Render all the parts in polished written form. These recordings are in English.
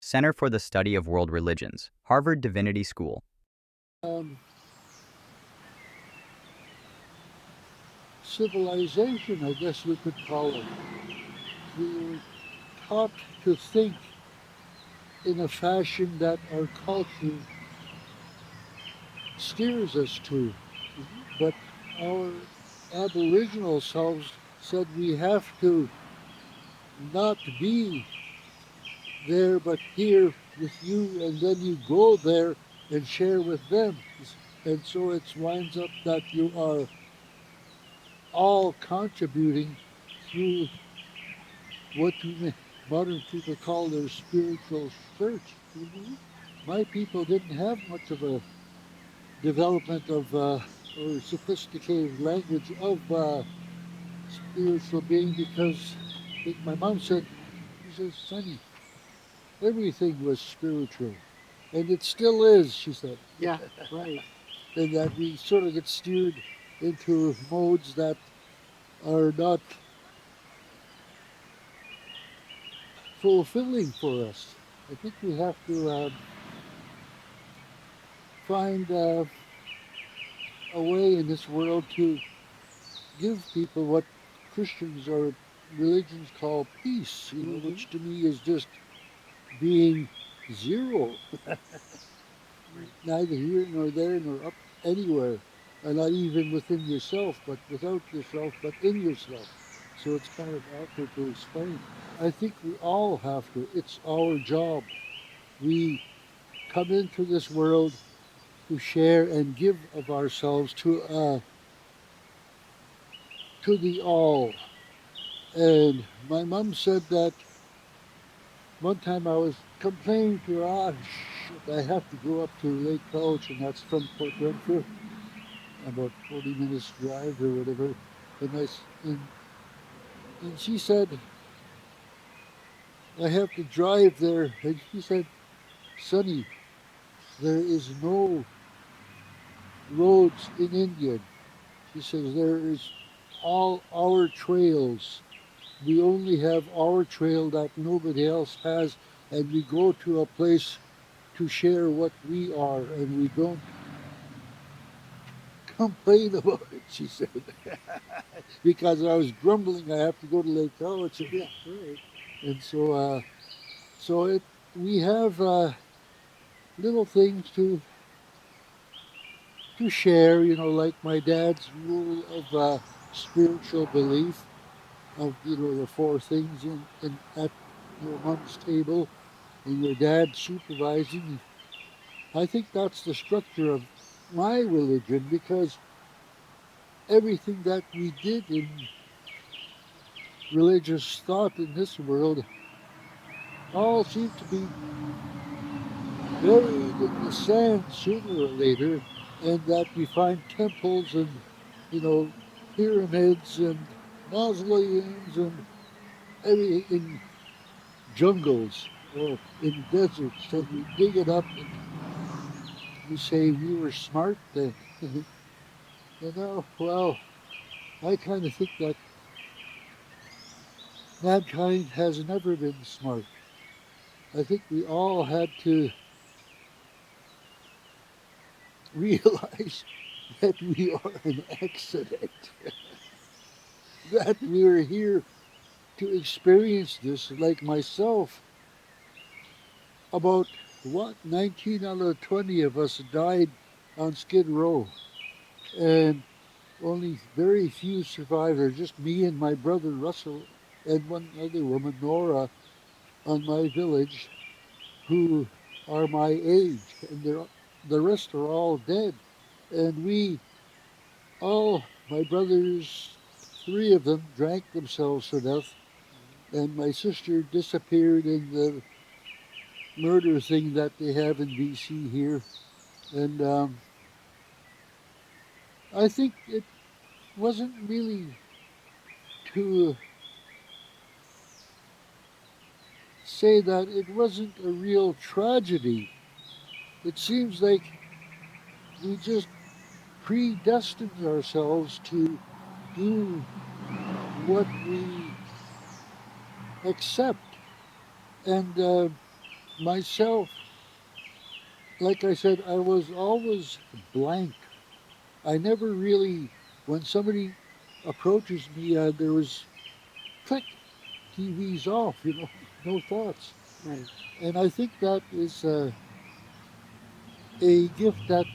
Center for the Study of World Religions, Harvard Divinity School. Civilization, I guess we could call it. We were taught to think in a fashion that our culture steers us to. But our Aboriginal selves said we have to not be there but here with you, and then you go there and share with them. And so it winds up that you are all contributing through what modern people call their spiritual church. My people didn't have much of a development of or sophisticated language of spiritual being because my mom said, she says, Sonny, everything was spiritual. And it still is, she said. Yeah, right. And that we sort of get steered into modes that are not fulfilling for us. I think we have to find a way in this world to give people what Christians or religions call peace, which to me is just being zero. Neither here nor there nor up anywhere. And not even within yourself, but without yourself, but in yourself. So it's kind of awkward to explain. I think we all have to. It's our job. We come into this world to share and give of ourselves to the all. And my mom said that one time I was complaining to her, I have to go up to Lake Couch, and that's from Port Renfrew, about 40 minutes drive or whatever. And she said, I have to drive there. And she said, Sonny, there is no roads in India. She says, there is all our trails. We only have our trail that nobody else has, and we go to a place to share what we are, and we don't complain about it, she said. Because I was grumbling, I have to go to Lake College. Yeah, right. And we have little things to share, like my dad's rule of spiritual belief of, the four things at your mom's table and your dad supervising. I think that's the structure of my religion, because everything that we did in religious thought in this world all seem to be buried in the sand sooner or later, and that we find temples and, pyramids and mausoleums and in jungles or in deserts, and we dig it up and we say we were smart then. Well, I kind of think that mankind has never been smart. I think we all had to realize that we are an accident, that we are here to experience this. Like myself, about 19 out of 20 of us died on Skid Row, and only very few survived. There's just me and my brother Russell and one other woman, Nora, on my village, who are my age, and the rest are all dead. And my brothers, three of them drank themselves to death, and my sister disappeared in the murder thing that they have in BC here. And I think it wasn't really to say that it wasn't a real tragedy. It seems like we just predestined ourselves to do what we accept. And myself, like I said, I was always blank. I never really, when somebody approaches me, there was click, TV's off, no thoughts. Right. And I think that is a gift that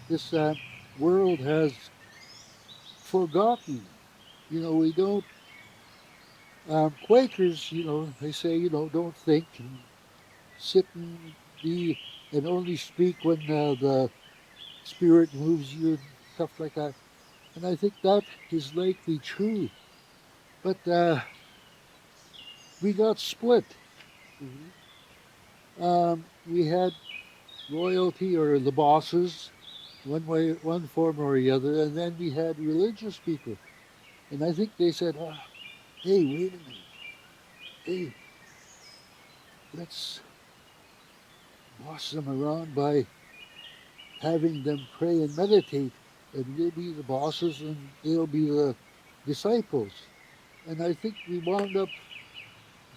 this world has forgotten. We don't. Quakers, they say, don't think and sit and be and only speak when the spirit moves you and stuff like that. And I think that is likely true. But we got split. Hmm. We had royalty or the bosses, one way, one form or the other, and then we had religious people. And I think they said, hey, wait a minute. Hey, let's boss them around by having them pray and meditate, and we'll be the bosses and they'll be the disciples. And I think we wound up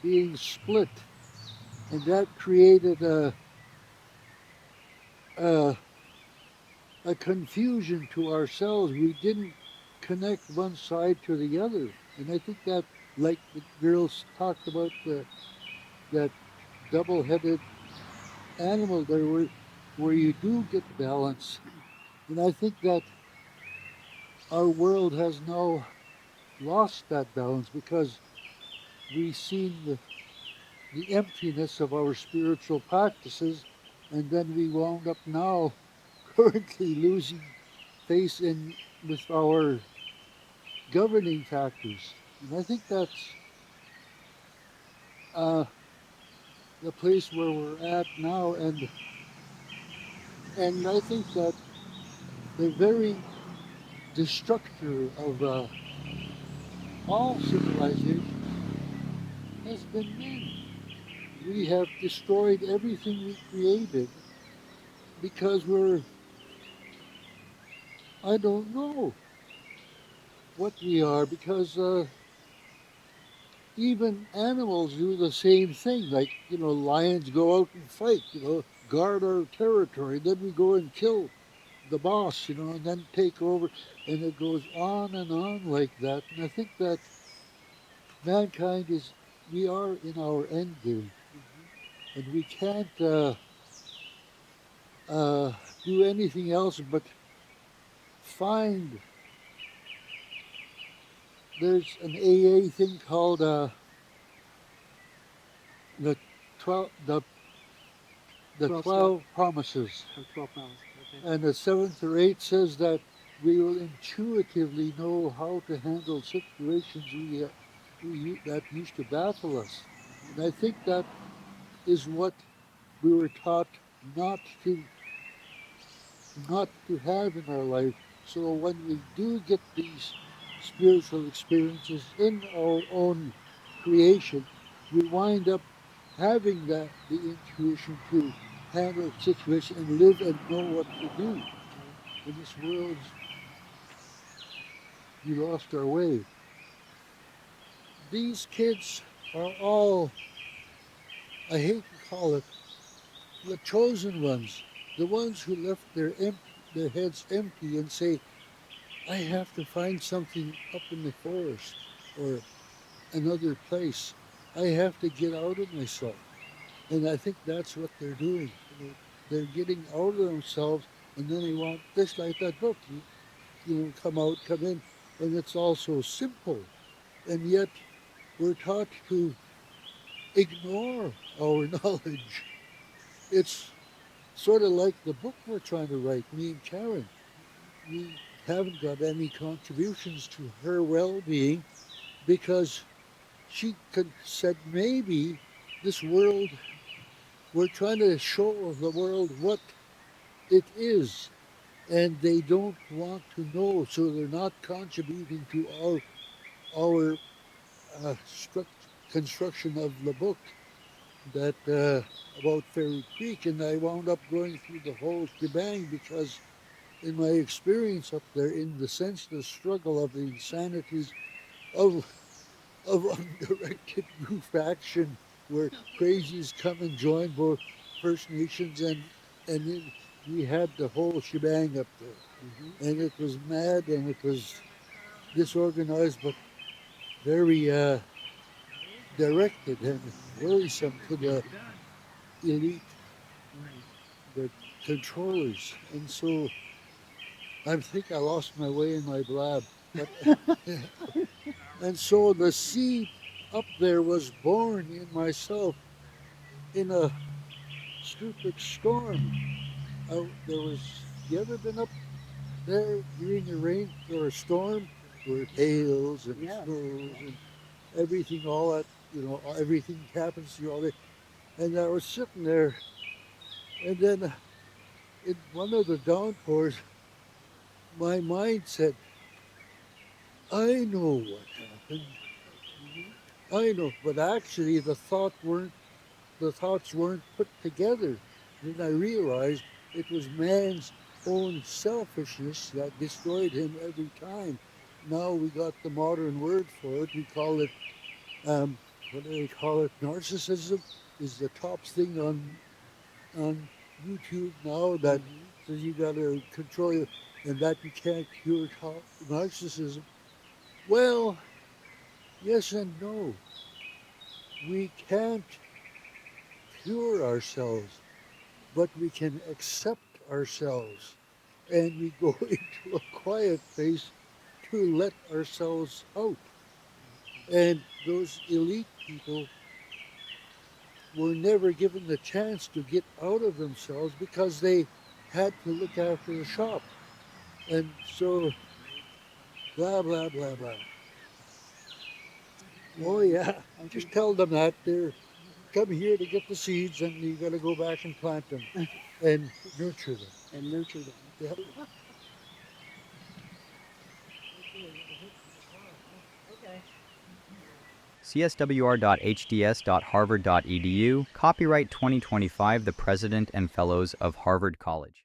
being split, and that created a, a confusion to ourselves. We didn't connect one side to the other. And I think that, like the girls talked about, that double headed animal there where you do get balance. And I think that our world has now lost that balance because we've seen the emptiness of our spiritual practices, and then we wound up now currently losing face in with our governing factors. And I think that's uh, the place where we're at now, and I think that the very destructor of all civilizations has been men. We have destroyed everything we created because I don't know what we are, because even animals do the same thing. Like, lions go out and fight, guard our territory. Then we go and kill the boss, and then take over. And it goes on and on like that. And I think that mankind we are in our end game. Hmm. And we can't uh, do anything else but find. There's an AA thing called the 12, the 12 step 12 promises. or 12 miles. Okay. And the seventh or eighth says that we will intuitively know how to handle situations that used to baffle us. And I think that is what we were taught not to have in our life. So when we do get these spiritual experiences in our own creation, we wind up having the intuition to handle situation and live and know what to do. Right. In this world, we lost our way. These kids are all, I hate to call it, the chosen ones, the ones who left their heads empty and say, I have to find something up in the forest or another place. I have to get out of myself. And I think that's what they're doing. They're getting out of themselves, and then they want this, like that book. Come out, come in, and it's all so simple. And yet we're taught to ignore our knowledge. It's sort of like the book we're trying to write, me and Karen. We haven't got any contributions to her well being because said maybe this world, we're trying to show the world what it is, and they don't want to know, so they're not contributing to our construction of the book that about Fairy Creek. And I wound up going through the whole shebang because in my experience up there, in the senseless struggle of the insanity of undirected goof action, where crazies come and join both First Nations and we had the whole shebang up there. And it was mad and it was disorganized, but very directed and worrisome to the elite, the controllers. And so I think I lost my way in my blab. But and so the seed up there was born in myself in a stupid storm. There was, you ever been up there during a rain or a storm where it hails and Yeah. snows and everything, all that, everything happens to you all day. And I was sitting there, and then in one of the downpours, my mind said, I know what happened. I know, but actually the thoughts weren't put together. Then I realized it was man's own selfishness that destroyed him every time. Now we got the modern word for it. We call it, what do they call it? Narcissism is the top thing on YouTube now that says you got to control it and that you can't cure narcissism. Well, yes and no. We can't cure ourselves, but we can accept ourselves and we go into a quiet place to let ourselves out. And those elite people were never given the chance to get out of themselves because they had to look after the shop. And so, blah, blah, blah, blah. Oh, yeah. Just tell them that they're come here to get the seeds and you got to go back and plant them and nurture them. And nurture them. Yep. cswr.hds.harvard.edu, copyright 2025, the President and Fellows of Harvard College.